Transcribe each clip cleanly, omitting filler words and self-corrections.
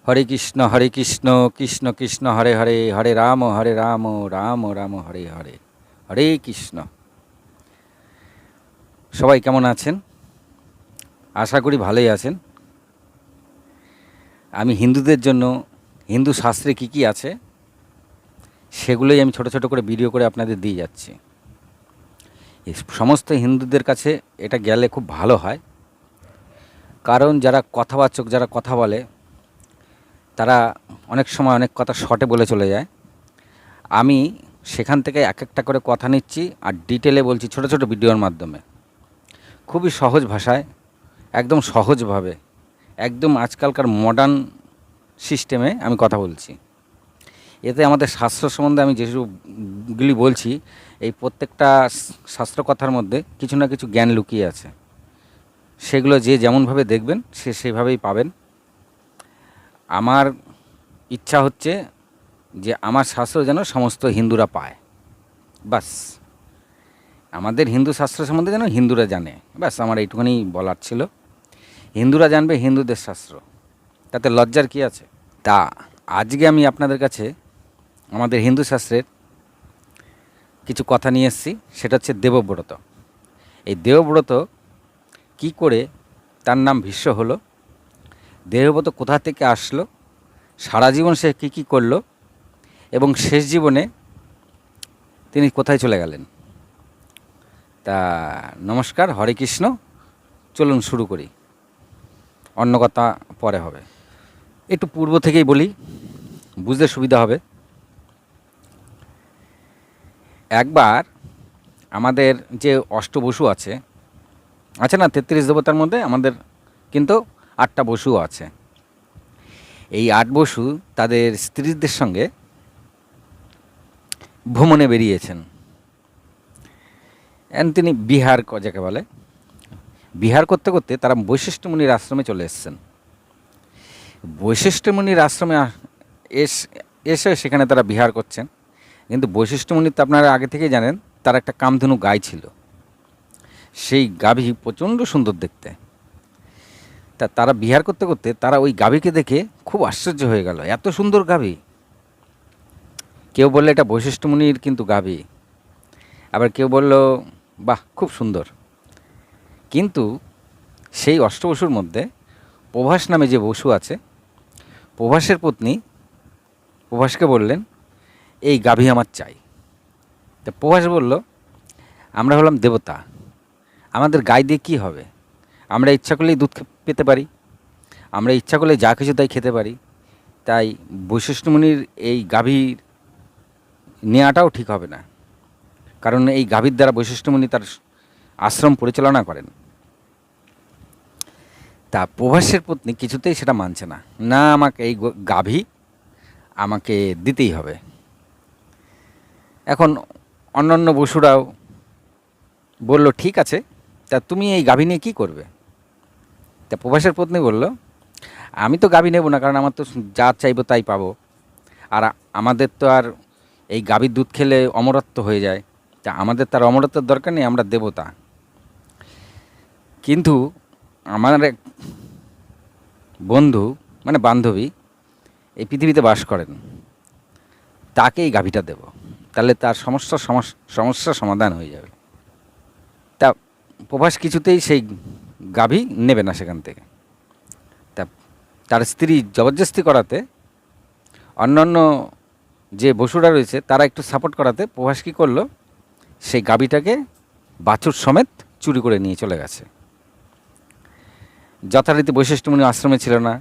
হরে কৃষ্ণ কৃষ্ণ কৃষ্ণ হরে হরে, হরে রাম রাম রাম হরে হরে। হরে কৃষ্ণ। সবাই কেমন আছেন? আশা করি ভালোই আছেন। আমি হিন্দুদের জন্য হিন্দু শাস্ত্রে কী কী আছে সেগুলোই আমি ছোট ছোট করে ভিডিও করে আপনাদের দিয়ে যাচ্ছি। এই সমস্ত হিন্দুদের কাছে এটা গেলে খুব ভালো হয়, কারণ যারা কথাবাচক, যারা কথা বলে, তারা অনেক সময় অনেক কথা শর্টে বলে চলে যায়। আমি সেখান থেকে এক একটা করে কথা নিচ্ছি আর ডিটেলে বলছি ছোট ছোট ভিডিওর মাধ্যমে, খুবই সহজ ভাষায়, একদম সহজভাবে, একদম আজকালকার মডার্ন সিস্টেমে আমি কথা বলছি। এতে আমাদের শাস্ত্র সম্বন্ধে আমি যেসবগুলি বলছি, এই প্রত্যেকটা শাস্ত্র কথার মধ্যে কিছু না কিছু জ্ঞান লুকিয়ে আছে। সেগুলো যে যেমনভাবে দেখবেন সে সেভাবেই পাবেন। আমার ইচ্ছা হচ্ছে যে আমার শাস্ত্র যেন সমস্ত হিন্দুরা পায়, বাস। আমাদের হিন্দু শাস্ত্র সম্বন্ধে যেন হিন্দুরা জানে, ব্যাস। আমার এইটুখানি বলার ছিল। হিন্দুরা জানবে হিন্দুদের শাস্ত্র, তাতে লজ্জার কী আছে? তা আজকে আমি আপনাদের কাছে আমাদের হিন্দু শাস্ত্রের কিছু কথা নিয়ে এসেছি। সেটা হচ্ছে দেবব্রত। এই দেবব্রত কি করে তার নাম ভীষ্ম হলো, দেবব্রত কোথা থেকে আসলো, সারা জীবন সে কী কী করলো, এবং শেষ জীবনে তিনি কোথায় চলে গেলেন। তা নমস্কার, হরে কৃষ্ণ। চলুন শুরু করি, অন্য কথা পরে হবে। একটু পূর্ব থেকেই বলি, বুঝতে সুবিধা হবে। একবার আমাদের যে অষ্টবসু আছে না, ৩৩ দেবতার মধ্যে আমাদের কিন্তু ৮টা বসুও আছে। এই ৮ বসু তাদের স্ত্রীদের সঙ্গে ভ্রমণে বেরিয়েছেন। তিনি বিহার যাকে বলে, বিহার করতে করতে তারা বৈশিষ্ট্য মুনির আশ্রমে চলে এসেছেন। বৈশিষ্ট্য মুনির আশ্রমে এসে সেখানে তারা বিহার করছেন। কিন্তু বৈশিষ্ট্য মুনি তো আপনারা আগে থেকেই জানেন, তার একটা কামধেনু গাই ছিল। সেই গাভী প্রচণ্ড সুন্দর দেখতে। তারা বিহার করতে করতে তারা ওই গাভীকে দেখে খুব আশ্চর্য হয়ে গেল, এত সুন্দর গাভী। কেউ বললো এটা বৈশিষ্ট্য মুনির কিন্তু গাভী, আবার কেউ বলল বাহ খুব সুন্দর। কিন্তু সেই অষ্টবসুর মধ্যে প্রভাস নামে যে বসু আছে, প্রভাসের পত্নী প্রভাসকে বললেন এই গাভী আমার চাই। তা প্রভাস বলল আমরা হলাম দেবতা, আমাদের গাই দিয়ে কী হবে? আমরা ইচ্ছা করলেই দুধ পেতে পারি, আমরা ইচ্ছা করলে যা কিছু তাই খেতে পারি। তাই বৈশিষ্ট্য মুনির এই গাভীর নেওয়াটাও ঠিক হবে না, কারণ এই গাভীর দ্বারা বৈশিষ্ট্য মুনি তার আশ্রম পরিচালনা করেন। তা প্রভাসের পত্নী কিছুতেই সেটা মানছে না, না আমাকে এই গাভী আমাকে দিতেই হবে। এখন অন্যান্য বসুরাও বলল ঠিক আছে, তা তুমি এই গাভী নিয়ে কী করবে? তা প্রভাসের পত্নী বলল আমি তো গাভী নেব না, কারণ আমার তো যা চাইবো তাই পাবো, আর আমাদের তো আর এই গাভীর দুধ খেলে অমরত্ব হয়ে যায়, তা আমাদের তার অমরত্বের দরকার নেই, আমরা দেবতা। কিন্তু আমার এক বন্ধু মানে বান্ধবী এই পৃথিবীতে বাস করেন, তাকে এই গাভীটা দেব, তাহলে তার সমস্যার সমাধান হয়ে যাবে। তা প্রভাস কিছুতেই সেই গাভী নেবে না সেখান থেকে। তা তার স্ত্রী জবরদস্তি করাতে, অন্যান্য যে বসুরা রয়েছে তারা একটু সাপোর্ট করাতে, প্রভাস কী করলো, সেই গাভীটাকে বাছুর সমেত চুরি করে নিয়ে চলে গেছে। যথারীতি বৈশিষ্ট্য মুনি আশ্রমে ছিল না,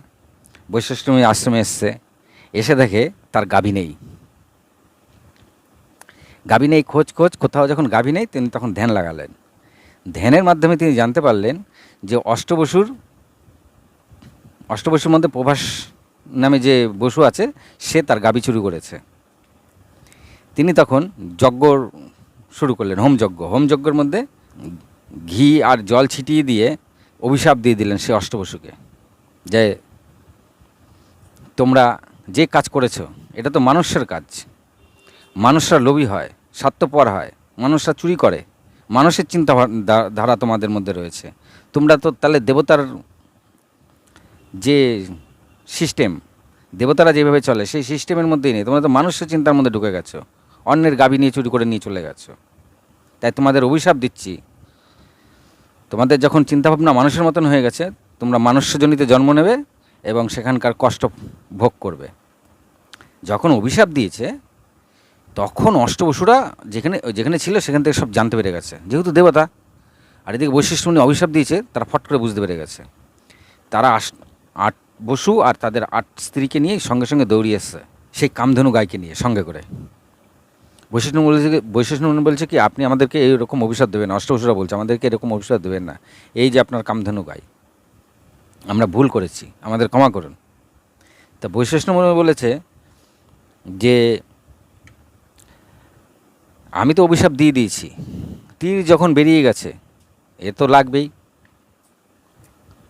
বৈশিষ্ট্য মুনি আশ্রমে এসে দেখে তার গাভী নেই। গাভী নেই, খোঁজ কোথাও যখন গাভী নেই, তিনি তখন ধ্যান লাগালেন। ধ্যানের মাধ্যমে তিনি জানতে পারলেন যে অষ্টবসুর মধ্যে প্রভাস নামে যে বসু আছে সে তার গাভী চুরি করেছে। তিনি তখন যজ্ঞ শুরু করলেন, হোমযজ্ঞের মধ্যে ঘি আর জল ছিটিয়ে দিয়ে অভিশাপ দিয়ে দিলেন সে অষ্টবসুকে, যে তোমরা যে কাজ করেছো এটা তো মানুষের কাজ, মানুষরা লোভী হয়, স্বার্থপর হয়, মানুষরা চুরি করে, মানুষের চিন্তা ধারা তোমাদের মধ্যে রয়েছে। তোমরা তো তাহলে দেবতার যে সিস্টেম দেবতারা যেভাবে চলে সেই সিস্টেমের মধ্যেই নেই। তোমরা তো মানুষের চিন্তার মধ্যে ঢুকে গেছো, অন্যের গাভী নিয়ে চুরি করে নিয়ে চলে গেছো। তাই তোমাদের অভিশাপ দিচ্ছি, তোমাদের যখন চিন্তাভাবনা মানুষের মতন হয়ে গেছে, তোমরা মানুষ্যজনিতে জন্ম নেবে এবং সেখানকার কষ্ট ভোগ করবে। যখন অভিশাপ দিয়েছে তখন অষ্টবসুরা যেখানে যেখানে ছিল সেখান থেকে সব জানতে পেরে গেছে, যেহেতু দেবতা। আর এদিকে বৈশিষ্ট্য মুনি অভিশাপ দিয়েছে, তারা ফট করে বুঝতে পেরে গেছে। তারা 8 বসু আর তাদের 8 স্ত্রীকে নিয়ে সঙ্গে সঙ্গে দৌড়িয়ে এসছে সেই কামধেনু গাইকে নিয়ে সঙ্গে করে। বৈশিষ্ট্য মুনি বলছে কি, আপনি আমাদেরকে এইরকম অভিশাপ দেবেন না। অষ্টবসুরা বলছে, আমাদেরকে এরকম অভিশাপ দেবেন না। এই যে আপনার কামধেনু গাই, আমরা ভুল করেছি, আমাদের ক্ষমা করুন। তা বৈশিষ্ট্য মুনি বলেছে যে আমি তো অভিশাপ দিয়ে দিয়েছি, তীর যখন বেরিয়ে গেছে এ তো লাগবেই।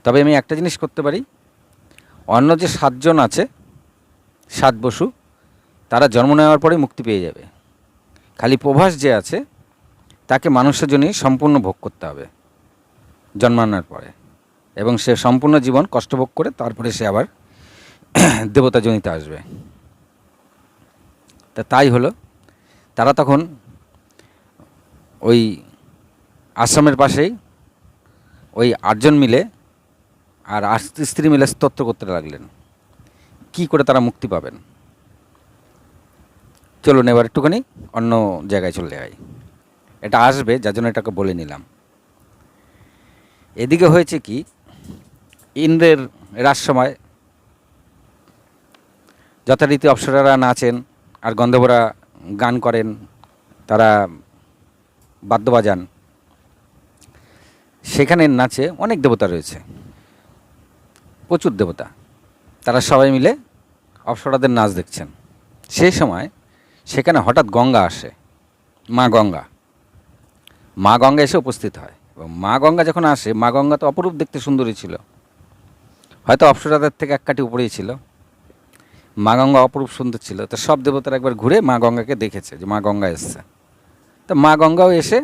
তবে আমি একটা জিনিস করতে পারি, অন্য যে 7 জন আছে, 7 বসু, তারা জন্ম নেওয়ার পরেই মুক্তি পেয়ে যাবে। খালি প্রভাস যে আছে তাকে মানুষের জন্যই সম্পূর্ণ ভোগ করতে হবে জন্মানোর পরে, এবং সে সম্পূর্ণ জীবন কষ্টভোগ করে তারপরে সে আবার দেবতা জনিতে আসবে। তা তাই হলো। তারা তখন ওই আশ্রমের পাশেই ওই 8 জন মিলে আর 8 স্ত্রী মিলে স্তোত্র করতে লাগলেন কি করে তারা মুক্তি পাবেন। চলুন এবার একটুখানি অন্য জায়গায় চলে যাই, এটা আসবে যার জন্য এটাকে বলে নিলাম। এদিকে হয়েছে কি, ইন্দ্রের রাজসময় যথারীতি অপ্সরারা নাচেন আর গন্ধর্বরা গান করেন, তারা বাদ্য বাজান। সেখানে নাচে অনেক দেবতা রয়েছে, প্রচুর দেবতা। তারা সবাই মিলে অপ্সরাদের নাচ দেখছেন। সেই সময় সেখানে হঠাৎ গঙ্গা আসে, মা গঙ্গা। মা গঙ্গা এসে উপস্থিত হয়, এবং মা গঙ্গা যখন আসে, মা গঙ্গা তো অপরূপ দেখতে সুন্দরী ছিল, হয়তো অপ্সরাদের থেকে এক কাঠি উপরেই ছিল। মা গঙ্গা অপরূপ সুন্দর ছিল। তো সব দেবতারা একবার ঘুরে মা গঙ্গাকে দেখেছে যে মা গঙ্গা এসছে। তো মা গঙ্গাও এসে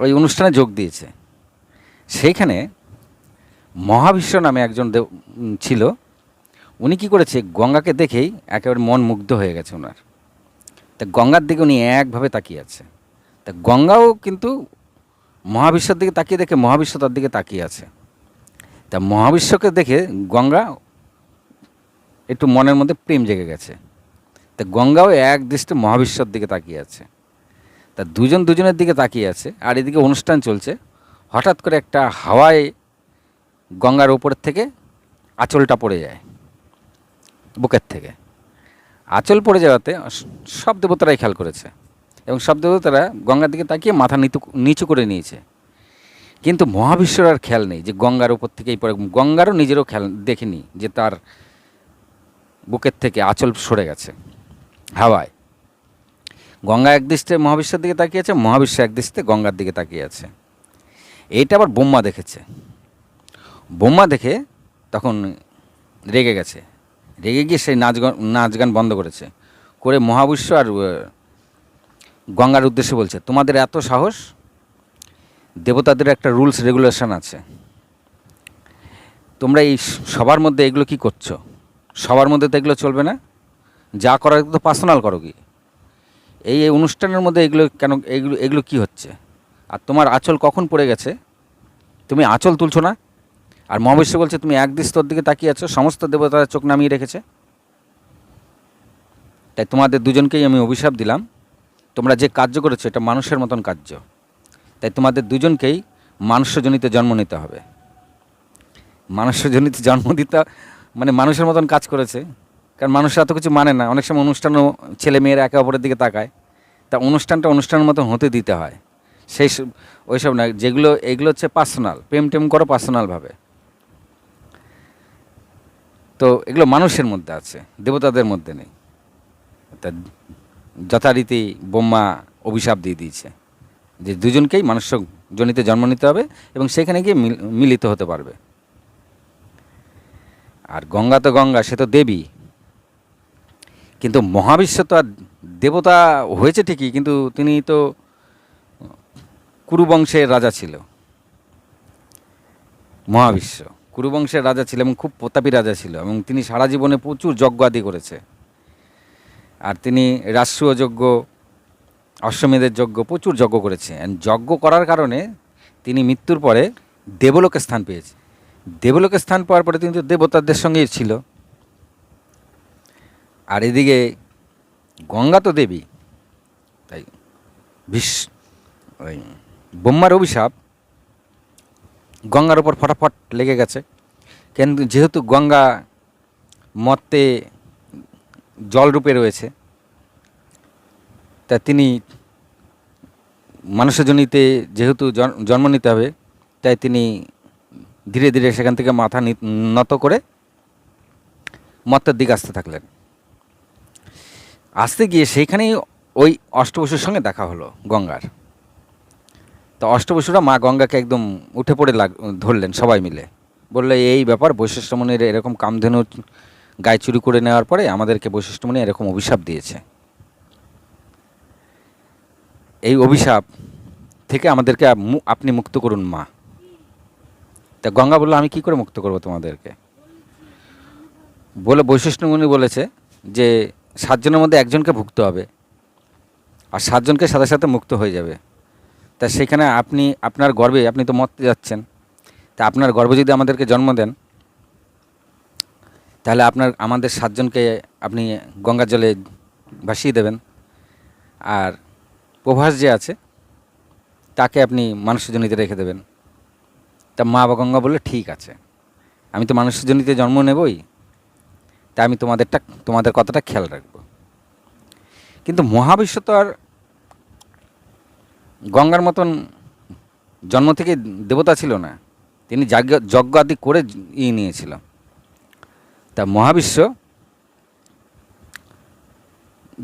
ওই অনুষ্ঠানে যোগ দিয়েছে। সেইখানে মহাবিশ্ব নামে একজন ছিল। উনি কী করেছে, গঙ্গাকে দেখেই একেবারে মন মুগ্ধ হয়ে গেছে ওনার। তা গঙ্গার দিকে উনি একভাবে তাকিয়ে আছে। তা গঙ্গাও কিন্তু মহাবিশ্বের দিকে তাকিয়ে দেখে মহাবিশ্ব তার দিকে তাকিয়ে আছে। তা মহাবিশ্বকে দেখে গঙ্গা একটু মনের মধ্যে প্রেম জেগে গেছে। তা গঙ্গাও এক দৃষ্টি মহাবিশ্বর দিকে তাকিয়ে আছে। তা দুজন দুজনের দিকে তাকিয়ে আছে, আর এদিকে অনুষ্ঠান চলছে। হঠাৎ করে একটা হাওয়ায় গঙ্গার ওপরের থেকে আঁচলটা পড়ে যায়, বুকের থেকে আঁচল পড়ে যাওয়াতে সব দেবতারাই খেয়াল করেছে, এবং সব দেবতারা গঙ্গার দিকে তাকিয়ে মাথা নিচু করে নিয়েছে। কিন্তু মহাবিশ্বর আর খেয়াল নেই যে গঙ্গার ওপর থেকেই পড়ে। গঙ্গারও নিজেরও খেয়াল দেখেনি যে তার বুকের থেকে আঁচল সরে গেছে হাওয়ায়। গঙ্গা একদৃষ্টে মহাবিশ্বের দিকে তাকিয়ে আছে, মহাবিশ্ব একদৃষ্টে গঙ্গার দিকে তাকিয়ে আছে। এইটা আবার ব্রহ্মা দেখেছে। ব্রহ্মা দেখে তখন রেগে গেছে। রেগে গিয়ে সেই নাচ গান বন্ধ করেছে, করে মহাবিশ্ব আর গঙ্গার উদ্দেশ্যে বলছে, তোমাদের এত সাহস, দেবতাদের একটা রুলস রেগুলেশন আছে, তোমরা এই সবার মধ্যে এগুলো কি করছো? সবার মধ্যে তো এগুলো চলবে না, যা করার তো পার্সোনাল করো। কি এই অনুষ্ঠানের মধ্যে এগুলো কেন, এগুলো কি হচ্ছে? আর তোমার আঁচল কখন পড়ে গেছে, তুমি আঁচল তুলছো না? আর মহাবিশ্ব বলছে তুমি একদৃষ্টর দিকে তাকিয়ে আছো, সমস্ত দেবতারা চোখ নামিয়ে রেখেছে। তাই তোমাদের দুজনকেই আমি অভিশাপ দিলাম, তোমরা যে কার্য করেছো এটা মানুষের মতন কার্য, তাই তোমাদের দুজনকেই মানুষ্যজনিতে জন্ম নিতে হবে। মানুষ্যজনিতে জন্ম দিতে মানে মানুষের মতন কাজ করেছে, কারণ মানুষ এত কিছু মানে না। অনেক সময় অনুষ্ঠানও ছেলে মেয়েরা একে অপরের দিকে তাকায়, তা অনুষ্ঠানটা অনুষ্ঠানের মতন হতে দিতে হয়। সেই ওইসব না, যেগুলো এগুলো হচ্ছে পার্সোনাল, প্রেম টেম করো পার্সোনালভাবে। তো এগুলো মানুষের মধ্যে আছে, দেবতাদের মধ্যে নেই। তা যথারীতি ব্রহ্মা অভিশাপ দিয়ে দিয়েছে যে দুজনকেই মানুষ্যজনিতে জন্ম নিতে হবে এবং সেখানে গিয়ে মিলিত হতে পারবে। আর গঙ্গা তো গঙ্গা, সে তো দেবী, কিন্তু মহাবিশ্ব তো আর দেবতা হয়েছে ঠিকই, কিন্তু তিনি তো কুরু বংশের রাজা ছিল। মহাবিশ্ব কুরুবংশের রাজা ছিল এবং খুব প্রতাপী রাজা ছিল, এবং তিনি সারা জীবনে প্রচুর যজ্ঞ আদি করেছে। আর তিনি রাষ্ট্রীয় যজ্ঞ, অশ্বমেধের যজ্ঞ, প্রচুর যজ্ঞ করেছে। অ্যান্ড যজ্ঞ করার কারণে তিনি মৃত্যুর পরে দেবলোকে স্থান পেয়েছে। দেবলোকে স্থান পাওয়ার পরে তিনি তো দেবতাদের সঙ্গেই ছিল। আর এদিকে গঙ্গা তো দেবী, তাই ওই ব্রহ্মার অভিশাপ গঙ্গার ওপর ফটাফট লেগে গেছে। কিন্তু যেহেতু গঙ্গা মর্তে জলরূপে রয়েছে, তা তিনি মানুষের জনিতে যেহেতু জন্ম নিতে হবে, তাই তিনি ধীরে ধীরে সেখান থেকে মাথা নত করে মর্তের দিকে আসতে থাকলেন। আসতে গিয়ে সেইখানেই ওই অষ্টবসুর সঙ্গে দেখা হলো গঙ্গার। তো অষ্টবসুরা মা গঙ্গাকে একদম উঠে পড়ে ধরলেন সবাই মিলে, বললে এই ব্যাপার, বৈশিষ্ট্য মুনির এরকম কামধেনু গায়ে চুরি করে নেওয়ার পরে আমাদেরকে বৈশিষ্ট্য মুনি এরকম অভিশাপ দিয়েছে, এই অভিশাপ থেকে আমাদেরকে আপনি মুক্ত করুন মা। তা গঙ্গা বললো, আমি কি করে মুক্ত করব তোমাদেরকে? বলে বৈশিষ্ট্য মুনি বলেছে যে 7 জনের মধ্যে একজনকে ভুগতে হবে, আর 7 জনকে সাথে সাথে মুক্ত হয়ে যাবে। তা সেখানে আপনি আপনার গর্ভে, আপনি তো মরতে যাচ্ছেন, তা আপনার গর্ভে যদি আমাদেরকে জন্ম দেন, তাহলে আমাদের 7 জনকে আপনি গঙ্গার জলে ভাসিয়ে দেবেন, আর প্রভাস যে আছে তাকে আপনি মানুষের জনিতে রেখে দেবেন। তা মা বা গঙ্গা বললে, ঠিক আছে, আমি তো মানুষের জনিতে জন্ম নেবই, তা আমি তোমাদের কথাটা খেয়াল রাখব। কিন্তু মহাবিশ্ব তো আর গঙ্গার মতন জন্ম থেকে দেবতা ছিল না, তিনি যজ্ঞ আদি করে নিয়েছিল। তা মহাবিশ্ব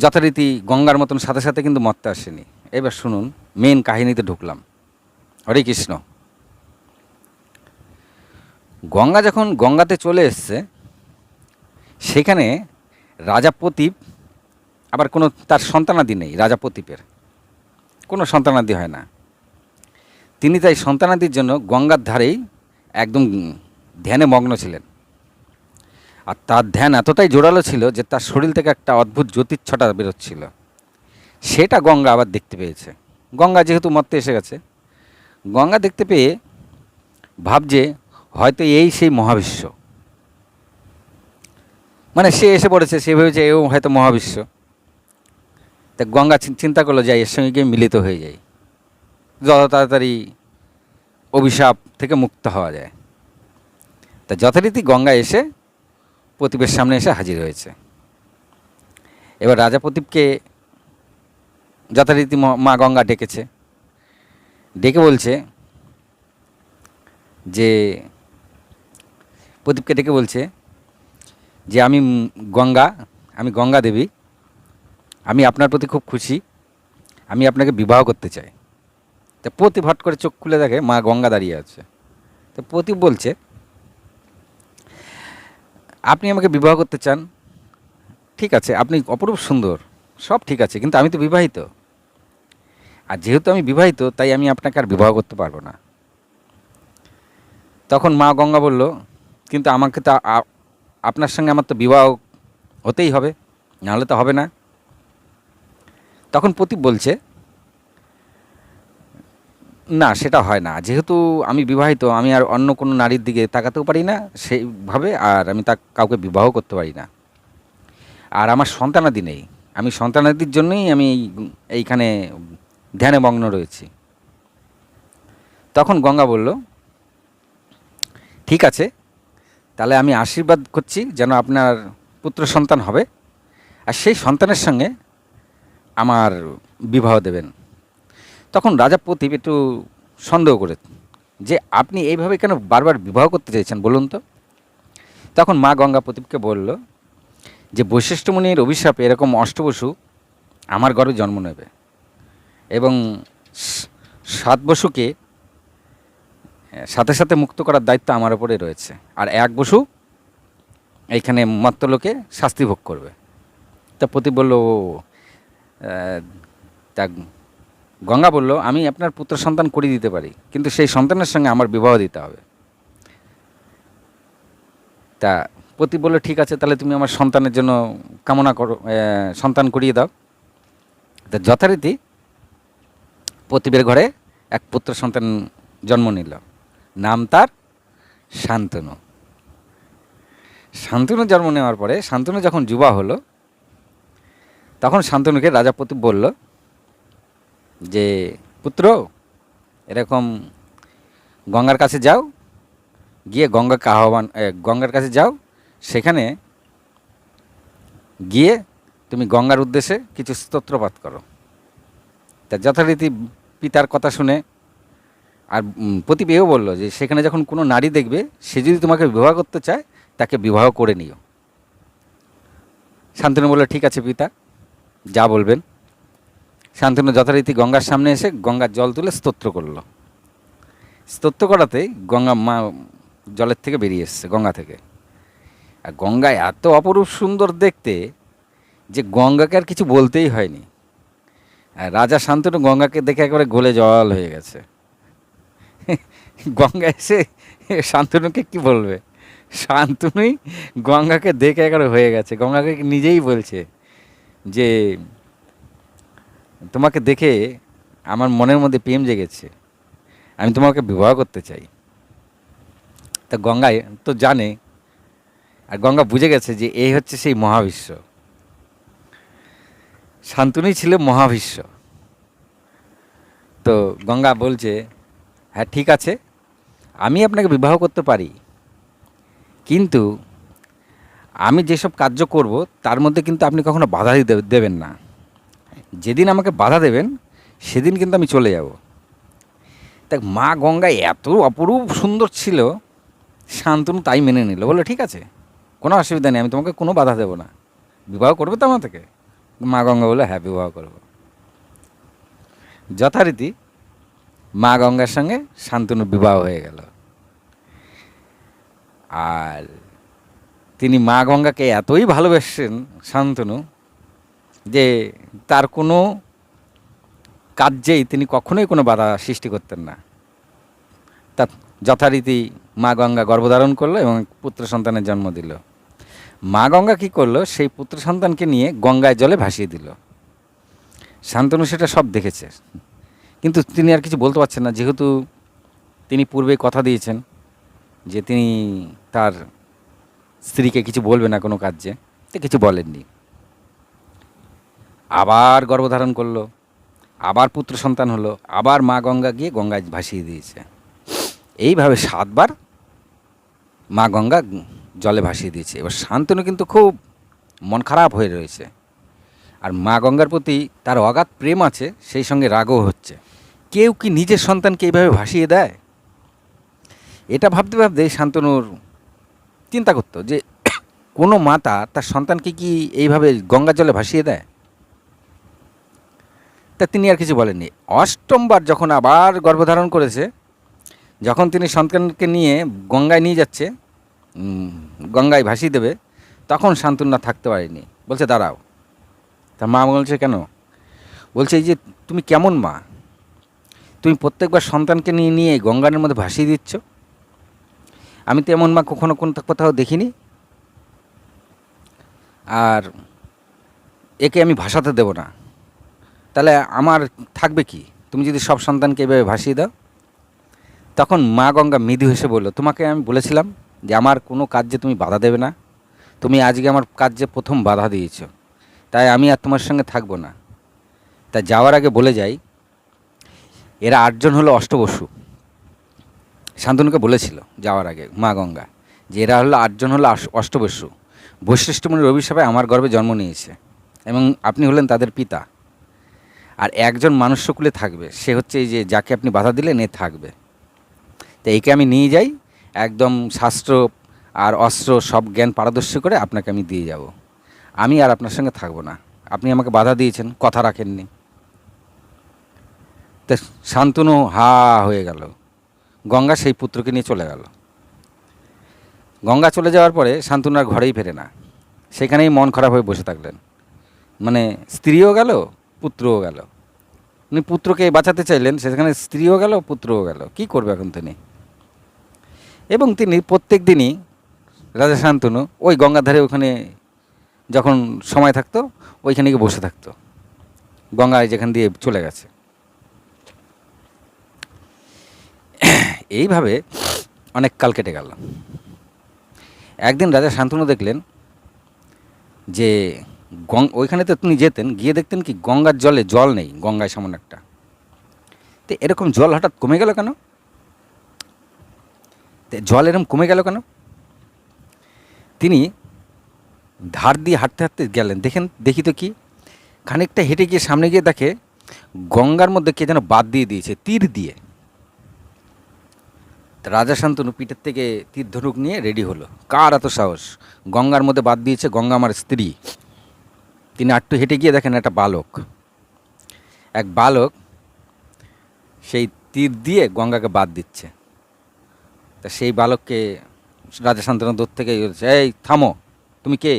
যথারীতি গঙ্গার মতন সাথে সাথে কিন্তু মরতে আসেনি। এবার শুনুন, মেন কাহিনীতে ঢুকলাম। হরে কৃষ্ণ। গঙ্গা যখন গঙ্গাতে চলে এসছে, সেখানে রাজা প্রতীপ, আবার কোনো তার সন্তানাদি নেই, রাজা প্রতীপের কোনো সন্তানাদি হয় না। তিনি তাই সন্তানাদির জন্য গঙ্গার ধারেই একদম ধ্যানে মগ্ন ছিলেন। আর তার ধ্যান এতটাই জোরালো ছিল যে তার শরীর থেকে একটা অদ্ভুত জ্যোতিচ্ছটা বেরোচ্ছিল। সেটা গঙ্গা আবার দেখতে পেয়েছে। গঙ্গা যেহেতু মর্তে এসে গেছে, গঙ্গা দেখতে পেয়ে ভাবছে হয়তো এই সেই মহাবিশ্ব, মানে সে এসে পড়েছে, সে ভেবেছে এও হয়তো মহাবিশ্ব। তা গঙ্গা চিন্তা করলো, যাই এর সঙ্গে গিয়ে মিলিত হয়ে যায়, যত তাড়াতাড়ি অভিশাপ থেকে মুক্ত হওয়া যায়। তা যথারীতি গঙ্গা এসে প্রতীপের সামনে এসে হাজির হয়েছে। এবার রাজা প্রতীপকে যথারীতি মা গঙ্গা ডেকেছে, ডেকে বলছে যে, প্রদীপকে ডেকে বলছে যে আমি গঙ্গা দেবী, আমি আপনার প্রতি খুব খুশি, আমি আপনাকে বিবাহ করতে চাই। তা প্রদীপ হট করে চোখ খুলে দেখে মা গঙ্গা দাঁড়িয়ে আছে। তো প্রদীপ বলছে, আপনি আমাকে বিবাহ করতে চান, ঠিক আছে, আপনি অপরূপ সুন্দর, সব ঠিক আছে, কিন্তু আমি তো বিবাহিত, আর যেহেতু আমি বিবাহিত তাই আমি আপনাকে আর বিবাহ করতে পারবো না। তখন মা গঙ্গা বলল, কিন্তু আমাকে তো আপনার সঙ্গে আমার তো বিবাহ হতেই হবে, নাহলে তো হবে না। তখন প্রতীপ বলছে, না সেটা হয় না, যেহেতু আমি বিবাহিত, আমি আর অন্য কোনো নারীর দিকে তাকাতেও পারি না সেইভাবে, আর আমি কাউকে বিবাহ করতে পারি না, আর আমার সন্তানাদি নেই, আমি সন্তানাদির জন্যই আমি এইখানে ধ্যানে মগ্ন রয়েছি। তখন গঙ্গা বলল, ঠিক আছে, তাহলে আমি আশীর্বাদ করছি যেন আপনার পুত্র সন্তান হবে, আর সেই সন্তানের সঙ্গে আমার বিবাহ দেবেন। তখন রাজা প্রতীপ একটু সন্দেহ করে যে, আপনি এইভাবে কেন বারবার বিবাহ করতে চাইছেন বলুন তো। তখন মা গঙ্গা প্রতীপকে বলল যে, বৈশিষ্ট্য মুনির অভিশাপে এরকম অষ্টবসু আমার গর্ভে জন্ম নেবে, এবং 7 বসুকে সাথে সাথে মুক্ত করার দায়িত্ব আমার ওপরে রয়েছে, আর 1 বসু এইখানে মর্তলোকে শাস্তি ভোগ করবে। তা প্রতীপ বলল, তা গঙ্গা বলল, আমি আপনার পুত্র সন্তান করিয়ে দিতে পারি, কিন্তু সেই সন্তানের সঙ্গে আমার বিবাহ দিতে হবে। তা পতি বলল, ঠিক আছে, তাহলে তুমি আমার সন্তানের জন্য কামনা করো, সন্তান করিয়ে দাও। তা যথারীতি প্রতিবের ঘরে এক পুত্র সন্তান জন্ম নিল। নাম তার শান্তনু। শান্তনু জন্ম নেওয়ার পরে শান্তনু যখন যুবা হলো, তখন শান্তনুকে রাজা প্রতীপ বলল যে, পুত্র, এরকম গঙ্গার কাছে যাও, গিয়ে গঙ্গার কাছে যাও, সেখানে গিয়ে তুমি গঙ্গার উদ্দেশ্যে কিছু স্তোত্রপাঠ করো। তা যথারীতি পিতার কথা শুনে, আর প্রতীপ এও বলল যে সেখানে যখন কোনো নারী দেখবে, সে যদি তোমাকে বিবাহ করতে চায়, তাকে বিবাহ করে নিও। শান্তনু বলল, ঠিক আছে পিতা, যা বলবেন। শান্তনু যথারীতি গঙ্গার সামনে এসে গঙ্গার জল তুলে স্তোত্র করলো। স্তোত্র করাতেই গঙ্গা মা জলের থেকে বেরিয়ে এসছে, গঙ্গা থেকে। আর গঙ্গা এত অপরূপ সুন্দর দেখতে যে গঙ্গাকে আর কিছু বলতেই হয়নি। আর রাজা শান্তনু গঙ্গাকে দেখে একেবারে গলে জল হয়ে গেছে। গঙ্গা এসে শান্তনুকে কি বলবে? শান্তনুই গঙ্গাকে দেখে একেবারে হয়ে গেছে। গঙ্গাকে নিজেই বলছে যে, তোমাকে দেখে আমার মনের মধ্যে প্রেম জেগেছে, আমি তোমাকে বিবাহ করতে চাই। তা গঙ্গায় তো জানে, আর গঙ্গা বুঝে গেছে যে এই হচ্ছে সেই মহাবিশ্ব। শান্তনুই ছিল মহাবিশ্ব। তো গঙ্গা বলছে, হ্যাঁ ঠিক আছে, আমি আপনাকে বিবাহ করতে পারি, কিন্তু আমি যেসব কার্য করব তার মধ্যে কিন্তু আপনি কখনো বাধা দেবেন না। যেদিন আমাকে বাধা দেবেন সেদিন কিন্তু আমি চলে যাব। দেখ, মা গঙ্গা এত অপরূপ সুন্দর ছিল, শান্তনু তাই মেনে নিল। বললো, ঠিক আছে, কোনো অসুবিধা নেই, আমি তোমাকে কোনো বাধা দেবো না। বিবাহ করবে তো আমার থেকে? মা গঙ্গা বললো, হ্যাঁ, বিবাহ করব। যথারীতি মা গঙ্গার সঙ্গে শান্তনুর বিবাহ হয়ে গেল। আর তিনি মা গঙ্গাকে এতই ভালোবাসেন শান্তনু যে তার কোনো কার্যেই তিনি কখনোই কোনো বাধা সৃষ্টি করতেন না। তা যথারীতি মা গঙ্গা গর্ভধারণ করলো এবং পুত্র সন্তানের জন্ম দিল। মা গঙ্গা কী করলো? সেই পুত্র সন্তানকে নিয়ে গঙ্গায় জলে ভাসিয়ে দিল। শান্তনু সেটা সব দেখেছে, কিন্তু তিনি আর কিছু বলতে পারছেন না, যেহেতু তিনি পূর্বে কথা দিয়েছেন যে তিনি তার স্ত্রীকে কিছু বলবে না কোনো কার্যে, তো কিছু বলেননি। আবার গর্ভধারণ করলো, আবার পুত্র সন্তান হলো, আবার মা গঙ্গা গিয়ে গঙ্গায় ভাসিয়ে দিয়েছে। এইভাবে 7 বার মা গঙ্গা জলে ভাসিয়ে দিয়েছে। এবার শান্তনু কিন্তু খুব মন খারাপ হয়ে রয়েছে, আর মা গঙ্গার প্রতি তার অগাধ প্রেম আছে, সেই সঙ্গে রাগও হচ্ছে। কেউ কি নিজের সন্তানকে এইভাবে ভাসিয়ে দেয়? এটা ভাবতে ভাবতে শান্তনুর চিন্তা করতো যে কোনো মাতা তার সন্তানকে কি এইভাবে গঙ্গা জলে ভাসিয়ে দেয়? তা তিনি আর কিছু বলেননি। 8ম বার যখন আবার গর্ভধারণ করেছে, যখন তিনি সন্তানকে নিয়ে গঙ্গায় নিয়ে যাচ্ছে, গঙ্গায় ভাসিয়ে দেবে, তখন শান্তনু না থাকতে পারেনি, বলছে, দাঁড়াও। তা মা বলছে, কেন? বলছে, এই যে তুমি কেমন মা, তুমি প্রত্যেকবার সন্তানকে নিয়ে নিয়ে গঙ্গার মধ্যে ভাসিয়ে দিচ্ছ। আমি তো এমন মা কখনো কোথাও দেখিনি, আর একে আমি ভাসাতে দেব না। তাহলে আমার থাকবে কি, তুমি যদি সব সন্তানকে এভাবে ভাসিয়ে দাও? তখন মা গঙ্গা মৃদু হেসে বলল, তোমাকে আমি বলেছিলাম যে আমার কোনো কাজে তুমি বাধা দেবে না, তুমি আজকে আমার কাজে প্রথম বাধা দিয়েছ, তাই আমি আর তোমার সঙ্গে থাকবো না। তা যাওয়ার আগে বলে যাই, এরা 8 জন হলো অষ্টবসু। শান্তনুকে বলেছিল যাওয়ার আগে মা গঙ্গা যে এরা হলো 8 জন হলো অষ্টবসু, বৈশিষ্ট্যমণির অভিশাপে আমার গর্ভে জন্ম নিয়েছে, এবং আপনি হলেন তাদের পিতা। আর একজন মনুষ্যকুলে থাকবে, সে হচ্ছে এই যে যাকে আপনি বাধা দিলেন, এ থাকবে। তো একে আমি নিয়ে যাই, একদম শাস্ত্র আর অস্ত্র সব জ্ঞান পারদর্শী করে আপনাকে আমি দিয়ে যাব। আমি আর আপনার সঙ্গে থাকবো না, আপনি আমাকে বাধা দিয়েছেন, কথা রাখেননি। তো শান্তনু হা হয়ে গেল। গঙ্গা সেই পুত্রকে নিয়ে চলে গেল। গঙ্গা চলে যাওয়ার পরে শান্তনু আর ঘরেই ফেরে না, সেখানেই মন খারাপ হয়ে বসে থাকলেন। মানে স্ত্রীও গেল, পুত্রও গেল। উনি পুত্রকে বাঁচাতে চাইলেন, সেখানে স্ত্রীও গেল, পুত্রও গেল। কী করবে এখন তিনি? এবং তিনি প্রত্যেক দিনই রাজা শান্তনু ওই গঙ্গার ধারে ওখানে যখন সময় থাকতো ওইখানে গিয়ে বসে থাকতো, গঙ্গায় যেখান দিয়ে চলে গেছে। এইভাবে অনেক কাল কেটে গেল। একদিন রাজা শান্তনু দেখলেন যে ওইখানে তো তিনি যেতেন, গিয়ে দেখতেন কি গঙ্গার জলে জল নেই, গঙ্গায় সামান্য একটা। তো এরকম জল হঠাৎ কমে গেল কেন? জল এরকম কমে গেল কেন? তিনি ধার দিয়ে হাঁটতে হাঁটতে গেলেন, দেখি তো কি, খানিকটা হেঁটে গিয়ে সামনে গিয়ে দেখে গঙ্গার মধ্যে কে যেন বাদ দিয়ে দিয়েছে তীর দিয়ে। রাজা শান্তনু পিঠের থেকে তীর ধনুক নিয়ে রেডি হলো। কার এত সাহস, গঙ্গার মধ্যে বাদ দিয়েছে, গঙ্গা আমার স্ত্রী। তিনি একটু হেঁটে গিয়ে দেখেন একটা এক বালক সেই তীর দিয়ে গঙ্গাকে বাদ দিচ্ছে। তা সেই বালককে রাজা শান্তনু দূর থেকে বলছে, এই থামো, তুমি কে,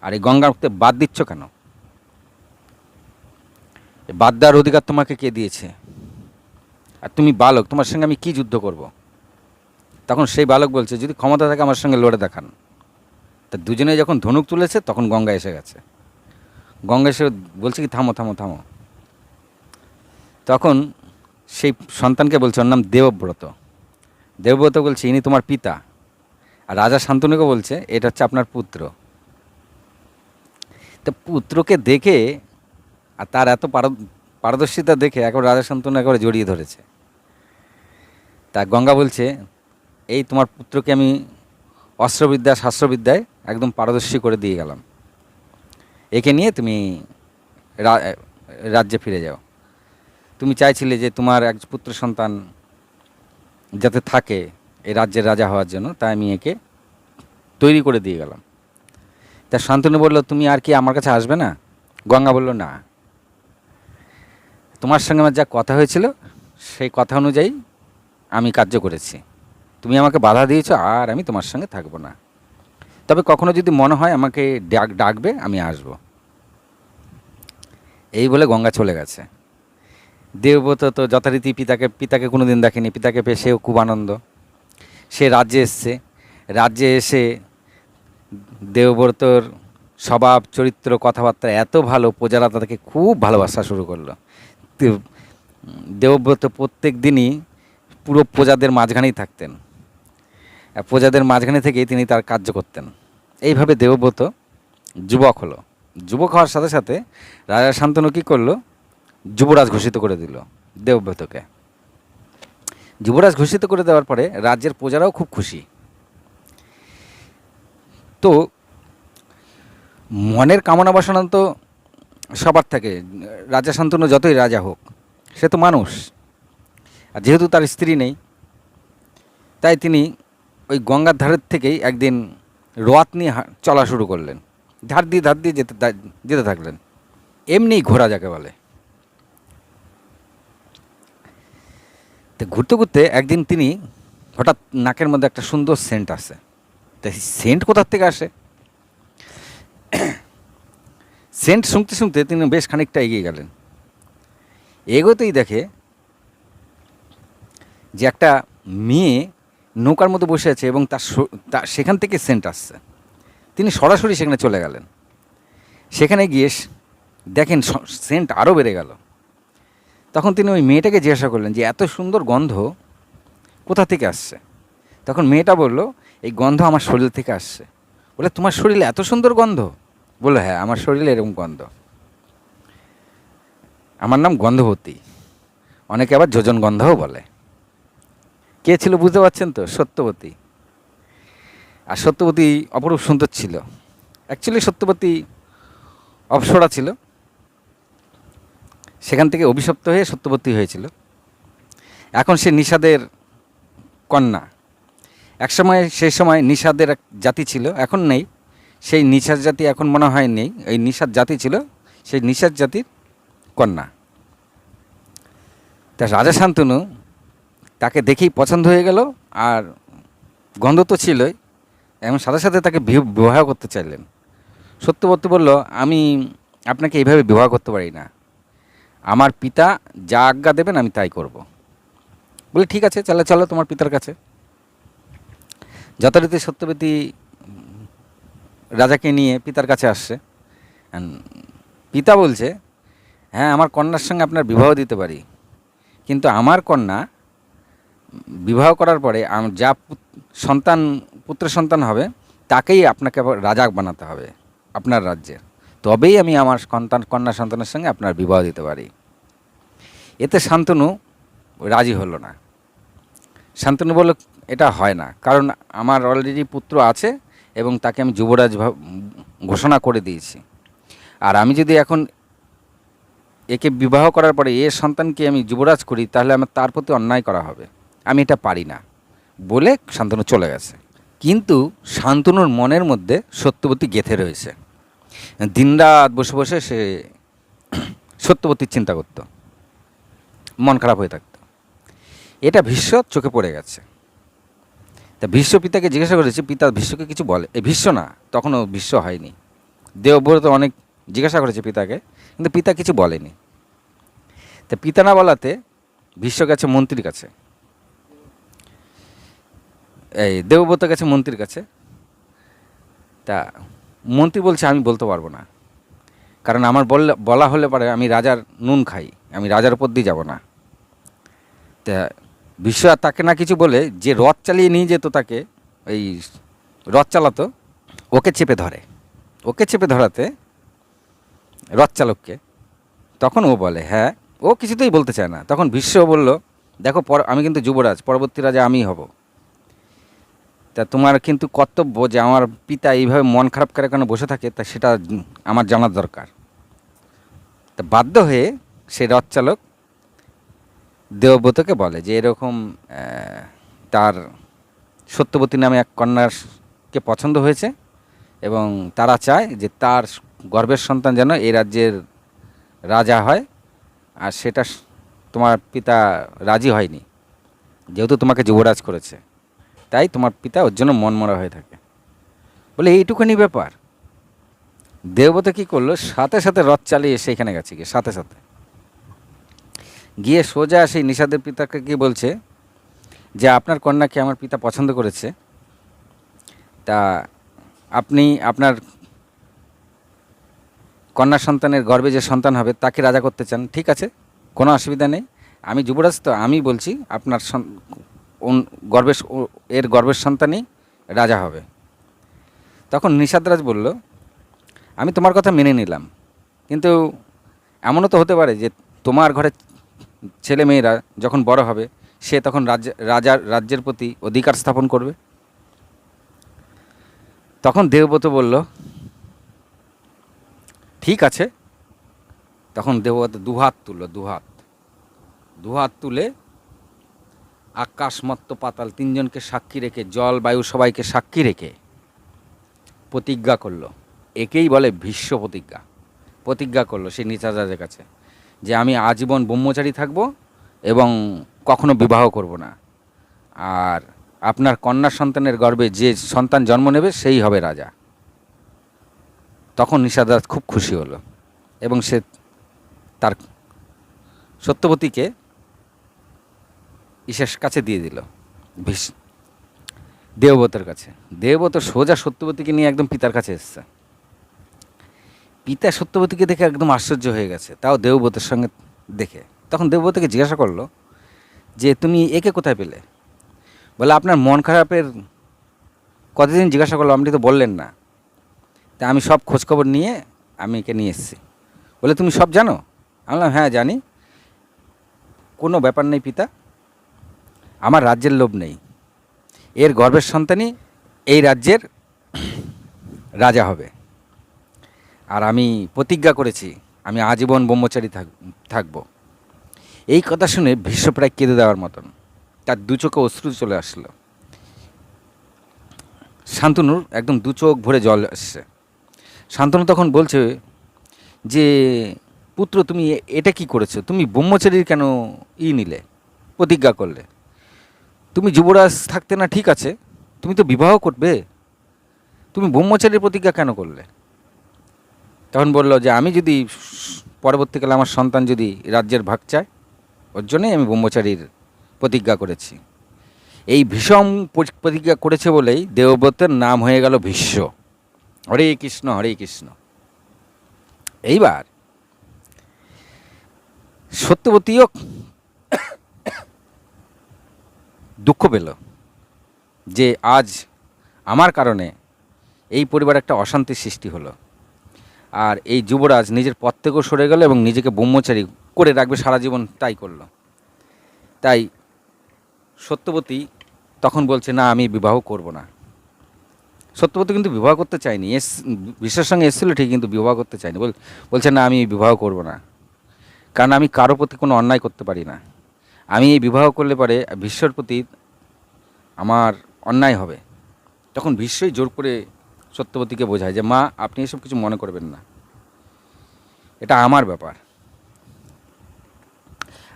আর এই গঙ্গাতে বাদ দিচ্ছ কেন? বাদ দেওয়ার অধিকার তোমাকে কে দিয়েছে? আর তুমি বালক, তোমার সঙ্গে আমি কি যুদ্ধ করব? তখন সেই বালক বলছে, যদি ক্ষমতা থাকে আমার সঙ্গে লড়ে দেখান। তা দুজনে যখন ধনুক তুলেছে তখন গঙ্গা এসে গেছে। গঙ্গা এসে বলছে কি, থামো থামো থামো। তখন সেই সন্তানকে বলছে, ওর নাম দেবব্রত। দেবব্রত বলছে, ইনি তোমার পিতা। আর রাজা শান্তনুকে বলছে, এটা হচ্ছে আপনার পুত্র। তো পুত্রকে দেখে আর তার এত পারদর্শিতা দেখে একবার রাজা শান্তনু একেবারে জড়িয়ে ধরেছে। তা গঙ্গা বলছে, এই তোমার পুত্রকে আমি অস্ত্রবিদ্যা শাস্ত্রবিদ্যায় একদম পারদর্শী করে দিয়ে গেলাম, একে নিয়ে তুমি রাজ্যে ফিরে যাও। তুমি চাইছিলে যে তোমার এক পুত্র সন্তান যাতে থাকে এই রাজ্যের রাজা হওয়ার জন্য, তাই আমি একে তৈরি করে দিয়ে গেলাম। তা শান্তনু বলল, তুমি আর কি আমার কাছে আসবে না? গঙ্গা বলল, না, তোমার সঙ্গে আমার যা কথা হয়েছিল সেই কথা অনুযায়ী আমি কার্য করেছি। তুমি আমাকে বাধা দিয়েছ, আর আমি তোমার সঙ্গে থাকবো না। তবে কখনো যদি মনে হয় আমাকে ডাকবে, আমি আসব। এই বলে গঙ্গা চলে গেছে। দেবব্রত তো যথারীতি পিতাকে কোনো দিন দেখেনি, পিতাকে পেয়ে সেও খুব আনন্দ। সে রাজ্যে এসছে। রাজ্যে এসে দেবব্রতর স্বভাব চরিত্র কথাবার্তা এত ভালো, প্রজারা তাকে খুব ভালোবাসা শুরু করলো। দেবব্রত প্রত্যেক দিনই পুরো প্রজাদের মাঝখানেই থাকতেন, প্রজাদের মাঝখানে থেকেই তিনি তার কার্য করতেন। এইভাবে দেবব্রত যুবক হলো। যুবক হওয়ার সাথে সাথে রাজা শান্তনু কী করলো, যুবরাজ ঘোষিত করে দিল দেবব্রতকে। যুবরাজ ঘোষিত করে দেওয়ার পরে রাজ্যের প্রজারাও খুব খুশি। তো মনের কামনা বাসনা তো সবার থাকে, রাজা শান্তনু যতই রাজা হোক, সে তো মানুষ। আর যেহেতু তার স্ত্রী নেই, তাই তিনি ওই গঙ্গার ধারের থেকেই একদিন রথ নিয়ে চলা শুরু করলেন। ধার দিয়ে যেতে থাকলেন, এমনি ঘোরা যাকে বলে। তো ঘুরতে ঘুরতে একদিন তিনি হঠাৎ নাকের মধ্যে একটা সুন্দর সেন্ট আসে। তা সেন্ট কোথার থেকে আসে? সেন্ট শুনতে শুনতে তিনি বেশ খানিকটা এগিয়ে গেলেন। এগোতেই দেখে যে একটা মেয়ে নৌকার মধ্যে বসে আছে এবং সেখান থেকে সেন্ট আসছে। তিনি সরাসরি সেখানে চলে গেলেন। সেখানে গিয়ে দেখেন সেন্ট আরও বেড়ে গেল। তখন তিনি ওই মেয়েটাকে জিজ্ঞাসা করলেন যে এত সুন্দর গন্ধ কোথা থেকে আসছে? তখন মেয়েটা বলল, এই গন্ধ আমার শরীর থেকে আসছে। বলে, তোমার শরীরে এত সুন্দর গন্ধ? বললো, হ্যাঁ, আমার শরীরে এরকম গন্ধ। আমার নাম গন্ধবতী, অনেকে আবার যোজন গন্ধও বলে। কে ছিল বুঝতে পারছেন তো? সত্যবতী। আর সত্যবতী অপরূপ সুন্দর ছিল। অ্যাকচুয়ালি সত্যবতী অপ্সরা ছিল, সেখান থেকে অভিশপ্ত হয়ে সত্যবতী হয়েছিল। এখন সে নিষাদের কন্যা। সেই সময় নিষাদের এক জাতি ছিল, এখন নেই। সেই নিষাদ জাতি এখন মনে হয় নেই। এই নিষাদ জাতি ছিল, সেই নিষাদ জাতির কন্যা। তা রাজা শান্তনু তাকে দেখেই পছন্দ হয়ে গেল, আর গন্ধ তো ছিলই, এবং সাথে সাথে তাকে বিবাহ করতে চাইলেন। সত্যবতী বলল, আমি আপনাকে এইভাবে বিবাহ করতে পারি না, আমার পিতা যা আজ্ঞা দেবেন আমি তাই করব। বলে, ঠিক আছে, চলো তোমার পিতার কাছে। যথারীতি সত্যবতী রাজাকে নিয়ে পিতার কাছে আসছে। And পিতা বলছে, হ্যাঁ আমার কন্যার সঙ্গে আপনার বিবাহ দিতে পারি, কিন্তু আমার কন্যা বিবাহ করার পরে যা সন্তান পুত্র সন্তান হবে তাকেই আপনাকে আবার রাজা বানাতে হবে আপনার রাজ্যের, তবেই আমি আমার কন্যা সন্তানের সঙ্গে আপনার বিবাহ দিতে পারি। এতে শান্তনু রাজি হলো না। শান্তনু বলল, এটা হয় না, কারণ আমার অলরেডি পুত্র আছে এবং তাকে আমি যুবরাজ ঘোষণা করে দিয়েছি। আর আমি যদি এখন একে বিবাহ করার পরে এর সন্তানকে আমি যুবরাজ করি, তাহলে আমার তার প্রতি অন্যায় করা হবে, আমি এটা পারি না বলে শান্তনু চলে গেছে। কিন্তু শান্তনুর মনের মধ্যে সত্যবতী গেঁথে রয়েছে। দিনরাত বসে বসে সে সত্যবতীর চিন্তা করত, মন খারাপ হয়ে থাকতো। এটা ভীষ্ম চোখে পড়ে গেছে। তা ভীষ্ম পিতাকে জিজ্ঞাসা করেছে, পিতা ভীষ্মকে কিছু বলে? ভীষ্ম না, তখনও ভীষ্ম হয়নি। দেবব্রত অনেক জিজ্ঞাসা করেছে পিতাকে, কিন্তু পিতা কিছু বলেনি। তা পিতা না বলাতে ভীষ্ম গেছে মন্ত্রীর কাছে, এই দেবব্রত গেছে মন্ত্রীর কাছে। তা মন্ত্রী বলছে, আমি বলতে পারবো না, কারণ আমার বলা হলে পরে আমি রাজার নুন খাই, আমি রাজার উপর দিয়ে যাব না। তা ভীষ্ম আর তাকে না কিছু বলে, যে রথ চালিয়ে নিয়ে যেত তাকে, এই রথ চালাতো, ওকে চেপে ধরে। ওকে চেপে ধরাতে রথ চালককে, তখন ও বলে হ্যাঁ, ও কিছুতেই বলতে চায় না। তখন ভীষ্ম বলল, দেখো আমি কিন্তু যুবরাজ, পরবর্তী রাজা আমিই হব। তা তোমার কিন্তু কর্তব্য যে আমার পিতা এইভাবে মন খারাপ করে কেন বসে থাকে, তা সেটা আমার জানার দরকার। তা বাধ্য হয়ে সেই রথ চালক দেবব্রতকে বলে যে এরকম তার সত্যবতী নামে এক কন্যাকে পছন্দ হয়েছে এবং তারা চায় যে তার গর্ভের সন্তান যেন এই রাজ্যের রাজা হয়, আর সেটা তোমার পিতা রাজি হয়নি, যেহেতু তোমাকে যুবরাজ করেছে, তাই তোমার পিতা ওর জন্য মনমরা হয়ে থাকে। বলে এইটুখানি ব্যাপার। দেবব্রত কী করলো, সাথে সাথে রথ চালিয়ে সেইখানে গেছে, গিয়ে সাথে সাথে গিয়ে সোজা সেই নিষাদের পিতাকে গিয়ে বলছে যে আপনার কন্যাকে আমার পিতা পছন্দ করেছে, তা আপনি আপনার কন্যা সন্তানের গর্ভে যে সন্তান হবে তাকে রাজা করতে চান, ঠিক আছে, কোনো অসুবিধা নেই, আমি যুবরাজ তো আমি বলছি আপনার গর্ভের সন্তানই রাজা হবে। তখন নিষাদরাজ বলল, আমি তোমার কথা মেনে নিলাম, কিন্তু এমনও তো হতে পারে যে তোমার ঘরে ছেলে মেয়েরা যখন বড় হবে সে তখন রাজ্যের প্রতি অধিকার স্থাপন করবে। তখন দেবব্রত বলল, ঠিক আছে। তখন দেবব্রত দুহাত তুলে আকাশ মত্ত পাতাল তিনজনকে সাক্ষী রেখে, জল বায়ু সবাইকে সাক্ষী রেখে প্রতিজ্ঞা করলো। একেই বলে ভীষ্ম প্রতিজ্ঞা করলো সেই নিষাদরাজের কাছে যে আমি আজীবন ব্রহ্মচারী থাকব এবং কখনো বিবাহ করব না, আর আপনার কন্যা সন্তানের গর্ভে যে সন্তান জন্ম নেবে সেই হবে রাজা। তখন নিষাদরাজ খুব খুশি হলো এবং সে তার সত্যবতীকে ঈশের কাছে দিয়ে দিল, দেবব্রতের কাছে। দেবব্রত সোজা সত্যবতীকে নিয়ে একদম পিতার কাছে এসছে। পিতা সত্যবতীকে দেখে একদম আশ্চর্য হয়ে গেছে, তাও দেবব্রতের সঙ্গে দেখে। তখন দেবব্রতকে জিজ্ঞাসা করলো যে তুমি একে কোথায় পেলে? বলে আপনার মন খারাপের কতদিন জিজ্ঞাসা করলো, আপনি তো বললেন না, তা আমি সব খোঁজখবর নিয়ে আমি একে নিয়ে এসেছি। বলে তুমি সব জানো? আমি বললাম হ্যাঁ জানি। কোনো ব্যাপার নেই পিতা, আমার রাজ্যের লোভ নেই, এর গর্ভের সন্তানই এই রাজ্যের রাজা হবে, আর আমি প্রতিজ্ঞা করেছি আমি আজীবন ব্রহ্মচারী থাকব। এই কথা শুনে ভীষ্ম প্রায় কেঁদে দেওয়ার মতন, তার দু চোখে অশ্রু চলে আসলো। শান্তনুর একদম দু চোখ ভরে জল আসছে। শান্তনু তখন বলছে যে পুত্র তুমি এটা কি করেছো, তুমি ব্রহ্মচারীর কেন নিলে, প্রতিজ্ঞা করলে? তুমি যুবরাজ থাকতে না ঠিক আছে, তুমি তো বিবাহ করবে, তুমি ব্রহ্মচারীর প্রতিজ্ঞা কেন করলে? তখন বলল যে আমি যদি পরবর্তীকালে আমার সন্তান যদি রাজ্যের ভাগ চায়, ওর জন্যই আমি ব্রহ্মচারীর প্রতিজ্ঞা করেছি। এই ভীষণ প্রতিজ্ঞা করেছে বলেই দেবব্রতের নাম হয়ে গেল ভীষ্ম। হরে কৃষ্ণ হরে কৃষ্ণ। এইবার সত্যবতীও দুঃখ পেল যে আজ আমার কারণে এই পরিবারে একটা অশান্তির সৃষ্টি হলো, আর এই যুবরাজ নিজের পথ থেকেও সরে গেল এবং নিজেকে ব্রহ্মচারী করে রাখবে সারা জীবন, তাই করলো। তাই সত্যবতী তখন বলছে, না আমি বিবাহ করব না। সত্যবতী কিন্তু বিবাহ করতে চায়নি, বিশ্বের সঙ্গে এসেছিল ঠিক, কিন্তু বিবাহ করতে চায়নি। বলছে না আমি বিবাহ করব না, কারণ আমি কারো প্রতি কোনো অন্যায় করতে পারি না। আমি এই বিবাহ করলে পরে বিশ্বর প্রতি আমার অন্যায় হবে। তখন বিশ্বই জোর করে সত্যবতীকে বোঝায় যে মা আপনি এসব কিছু মনে করবেন না, এটা আমার ব্যাপার,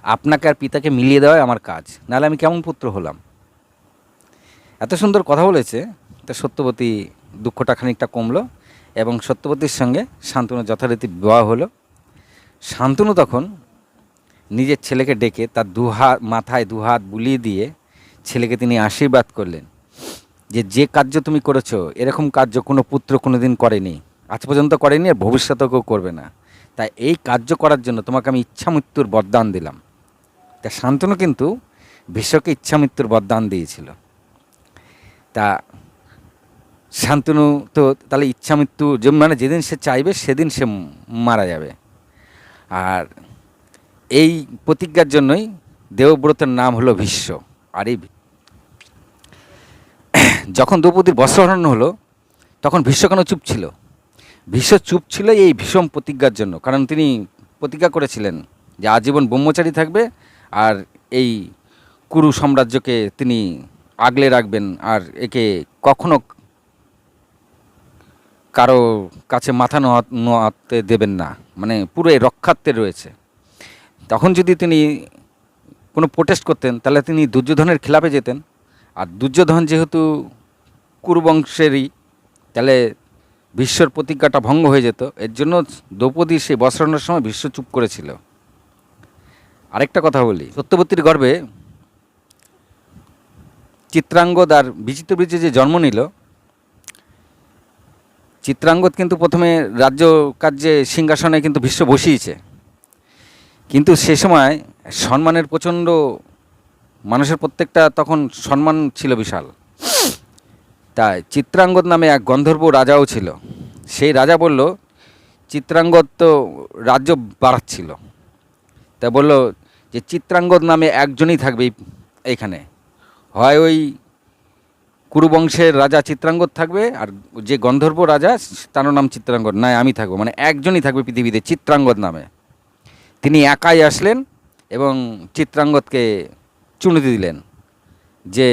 আপনাকে আর পিতাকে মিলিয়ে দেওয়াই আমার কাজ, নাহলে আমি কেমন পুত্র হলাম। এত সুন্দর কথা বলেছে। তা সত্যবতী দুঃখটা খানিকটা কমলো এবং সত্যবতীর সঙ্গে শান্তনু যথারীতি বিবাহ হলো। শান্তনু তখন নিজের ছেলেকে ডেকে তার মাথায় দুহাত বুলিয়ে দিয়ে ছেলেকে তিনি আশীর্বাদ করলেন যে যে কার্য তুমি করেছো এরকম কার্য কোনো পুত্র কোনো দিন করেনি, আজ পর্যন্ত করেনি, আর ভবিষ্যতেও কেউ করবে না। তাই এই কার্য করার জন্য তোমাকে আমি ইচ্ছা মৃত্যুর বরদান দিলাম। তা শান্তনু কিন্তু বিশ্বকে ইচ্ছা মৃত্যুর বরদান দিয়েছিল। তা শান্তনু তো তাহলে ইচ্ছা মৃত্যু মানে যেদিন সে চাইবে সেদিন সে মারা যাবে। আর এই প্রতিজ্ঞার জন্যই দেবব্রতের নাম হলো ভীষ্ম। আর এই যখন দ্রৌপদীর বস্ত্রহরণ হলো তখন ভীষ্ম কেন চুপ ছিল? ভীষ্ম চুপ ছিল এই ভীষণ প্রতিজ্ঞার জন্য, কারণ তিনি প্রতিজ্ঞা করেছিলেন যে আজীবন ব্রহ্মচারী থাকবে আর এই কুরু সাম্রাজ্যকে তিনি আগলে রাখবেন, আর একে কখনো কারো কাছে মাথা নোয়াতে দেবেন না, মানে পুরো এই রক্ষাত্বে রয়েছে। তখন যদি তিনি কোনো প্রোটেস্ট করতেন তাহলে তিনি দুর্যোধনের খিলাফে যেতেন, আর দুর্যোধন যেহেতু কুরুবংশেরই, তাহলে বিশ্বর প্রতিজ্ঞাটা ভঙ্গ হয়ে যেত। এর জন্য দ্রৌপদী সেই বস্ত্রহরণের সময় বিশ্ব চুপ করেছিল। আরেকটা কথা বলি, সত্যবতীর গর্ভে চিত্রাঙ্গদ আর বিচিত্রবীর্য যে জন্ম নিল, চিত্রাঙ্গদ কিন্তু প্রথমে রাজ্য কার্যে সিংহাসনে কিন্তু ভীষ্ম বসিয়েছে, কিন্তু সে সময় সম্মানের প্রচণ্ড, মানুষের প্রত্যেকটা তখন সম্মান ছিল বিশাল। তাই চিত্রাঙ্গদ নামে এক গন্ধর্ব রাজাও ছিল। সেই রাজা বলল, চিত্রাঙ্গদ তো রাজ্য বাড়াচ্ছিল, তা বলল যে চিত্রাঙ্গদ নামে একজনই থাকবে এইখানে, হয় ওই কুরুবংশের রাজা চিত্রাঙ্গদ থাকবে, আর যে গন্ধর্ব রাজা তার নাম চিত্রাঙ্গদ নয় আমি থাকবো, মানে একজনই থাকবে পৃথিবীতে চিত্রাঙ্গদ নামে। তিনি একাই আসলেন এবং চিত্রাঙ্গদকে চুনতি দিলেন যে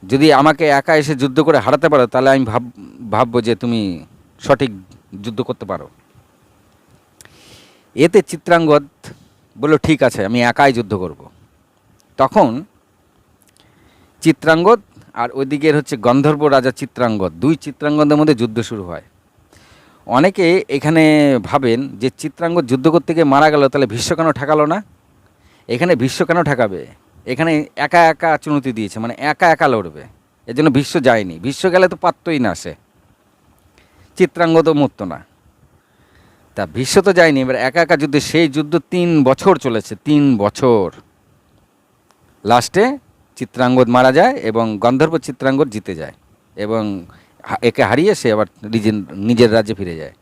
যদি আমাকে একা এসে যুদ্ধ করে হারাতে পারো তাহলে আমি ভাববো যে তুমি সঠিক যুদ্ধ করতে পারো। এতে চিত্রাঙ্গদ বলল ঠিক আছে আমি একাই যুদ্ধ করব। তখন চিত্রাঙ্গদ আর ওইদিকের হচ্ছে গন্ধর্ব রাজা চিত্রাঙ্গদ, দুই চিত্রাঙ্গদের মধ্যে যুদ্ধ শুরু হয়। অনেকে এখানে ভাবেন যে চিত্রাঙ্গদ যুদ্ধ করতে গিয়ে মারা গেল, তাহলে ভীষ্ম কেন ঠেকালো না? এখানে ভীষ্ম কেন ঠেকাবে? এখানে একা একা চুনতি দিয়েছে, মানে একা একা লড়বে, এর জন্য ভীষ্ম যায়নি। ভীষ্ম গেলে তো পারতই না, সে চিত্রাঙ্গদও মরত না। তা ভীষ্ম তো যায়নি, এবার একা একা যুদ্ধে, সেই যুদ্ধ 3 বছর চলেছে, 3 বছর। লাস্টে চিত্রাঙ্গদ মারা যায় এবং গন্ধর্ব চিত্রাঙ্গদ জিতে যায় এবং একে হারিয়ে সে আবার নিজের রাজ্যে ফিরে যায়।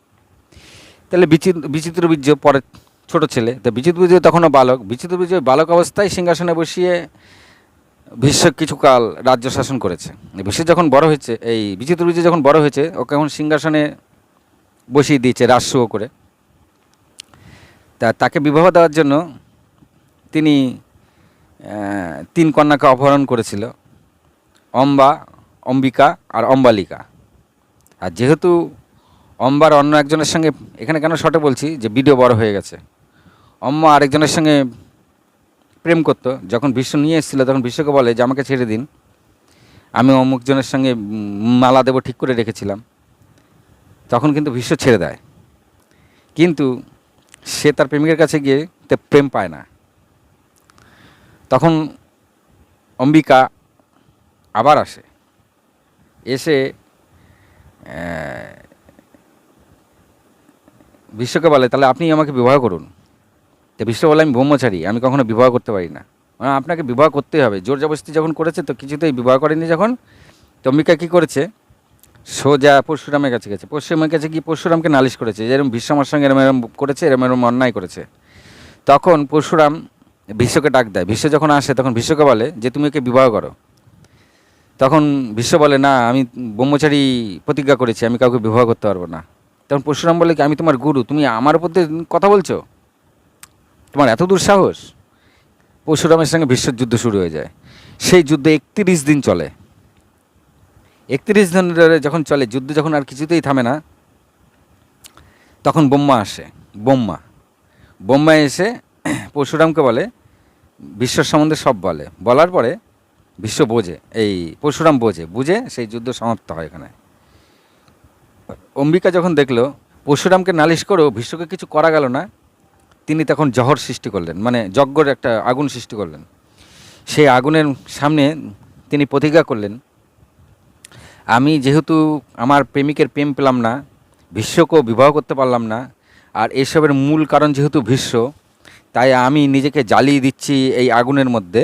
তাহলে বিচিত্রবীর্য পরে ছোট ছেলে, তো বিচিত্রবীর্য তখনও বালক, বিচিত্রবীর্য বালক অবস্থায় সিংহাসনে বসিয়ে ভীষ্ম কিছুকাল রাজ্য শাসন করেছে। ভীষ্ম যখন বড় হয়েছে, এই বিচিত্রবীর্য যখন বড় হয়েছে, ওকে এখন সিংহাসনে বসিয়ে দিয়েছে রাজসূয় করে। তাকে বিবাহ দেওয়ার জন্য তিনি 3 কন্যাকে অপহরণ করেছিল, অম্বিকা আর অম্বালিকা। আর যেহেতু অম্বার অন্য একজনের সঙ্গে, এখানে কেন শর্টে বলছি যে ভিডিও বড় হয়ে গেছে, অম্বা আরেকজনের সঙ্গে প্রেম করতো। যখন ভীষ্ম নিয়ে এসেছিলো তখন ভীষ্মকে বলে যে আমাকে ছেড়ে দিন, আমি অমুকজনের সঙ্গে মালা দেব ঠিক করে রেখেছিলাম। তখন কিন্তু ভীষ্ম ছেড়ে দেয়, কিন্তু সে তার প্রেমিকের কাছে গিয়ে প্রেম পায় না। তখন অম্বিকা আবার আসে, এসে বিশ্বকে বলে তাহলে আপনি আমাকে বিবাহ করুন। তো বিশ্ব বলে আমি ব্রহ্মচারী, আমি কখনো বিবাহ করতে পারি না। আপনাকে বিবাহ করতেই হবে, জোর জবরদস্তি যখন করেছে তো কিছুতেই বিবাহ করেনি যখন, তো অম্বিকা কী করেছে, সোজা পরশুরামের কাছে গেছে। পরশুরামের কাছে গিয়ে পরশুরামকে নালিশ করেছে যে এরম বিশ্ব আমার সঙ্গে এরম এরম করেছে, এরম এরম অন্যায় করেছে। তখন পরশুরাম বিশ্বকে ডাক দেয়। বিশ্ব যখন আসে তখন বিশ্বকে বলে যে তুমি ওকে বিবাহ করো। তখন বিশ্ব বলে না, আমি ব্রহ্মচারী প্রতিজ্ঞা করেছি, আমি কাউকে বিবাহ করতে পারবো না। তখন পরশুরাম বলে কি আমি তোমার গুরু, তুমি আমার উপর দিয়ে কথা বলছো, তোমার এত দুঃসাহস। পরশুরামের সঙ্গে বিশ্বর যুদ্ধ শুরু হয়ে যায়। সেই যুদ্ধ 31 দিন চলে। 31 দিন ধরে যখন চলে যুদ্ধ, যখন আর কিছুতেই থামে না, তখন ব্রহ্মা আসে। ব্রহ্মা এসে পরশুরামকে বলে, বিশ্বর সম্বন্ধে সব বলে। বলার পরে বিশ্ব বোঝে, এই পরশুরাম বুঝে সেই যুদ্ধ সমাপ্ত হয় এখানে। অম্বিকা যখন দেখলো পরশুরামকে নালিশ করেও বিশ্বকে কিছু করা গেল না, তিনি তখন জহর সৃষ্টি করলেন, মানে যজ্ঞর একটা আগুন সৃষ্টি করলেন। সেই আগুনের সামনে তিনি প্রতিজ্ঞা করলেন, আমি যেহেতু আমার প্রেমিকের প্রেম পেলাম না, বিশ্বকেও বিবাহ করতে পারলাম না, আর এসবের মূল কারণ যেহেতু ভীষ্ম, তাই আমি নিজেকে জ্বালিয়ে দিচ্ছি এই আগুনের মধ্যে,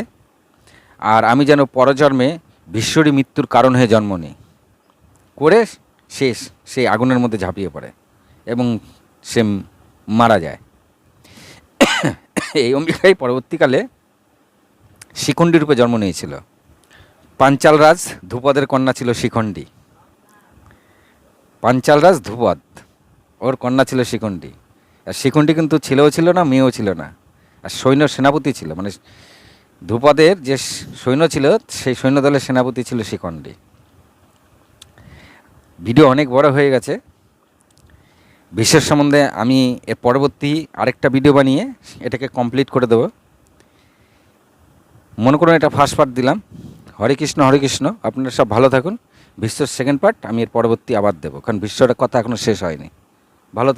আর আমি যেন পরজন্মে ভীষ্মরই মৃত্যুর কারণ হয়ে জন্ম নিই করে শেষ সেই আগুনের মধ্যে ঝাঁপিয়ে পড়ে এবং সে মারা যায়। এই অম্বিকাই পরবর্তীকালে শিখণ্ডী রূপে জন্ম নিয়েছিল। পাঞ্চাল রাজ ধ্রুপদের কন্যা ছিল শিখণ্ডী। পাঞ্চাল রাজ ধ্রুপদ, ওর কন্যা ছিল শিখণ্ডী। আর শিখণ্ডী কিন্তু ছেলেও ছিল না, মেয়েও ছিল না, আর সৈন্য সেনাপতি ছিল, মানে ধ্রুপদের যে সৈন্য ছিল সেই সৈন্যদলের সেনাপতি ছিল শিখণ্ডী। ভিডিও অনেক বড় হয়ে গেছে। বিশ্বের সম্বন্ধে আমি এর পরবর্তী আরেকটা ভিডিও বানিয়ে এটাকে কমপ্লিট করে দেব। মনে করুন এটা ফার্স্ট পার্ট দিলাম। হরে কৃষ্ণ হরে কৃষ্ণ, আপনারা সব ভালো থাকুন। বিশ্বর সেকেন্ড পার্ট আমি এর পরবর্তী আবার দেবো, কারণ বিশ্বর কথা এখনও শেষ হয়নি। ভালো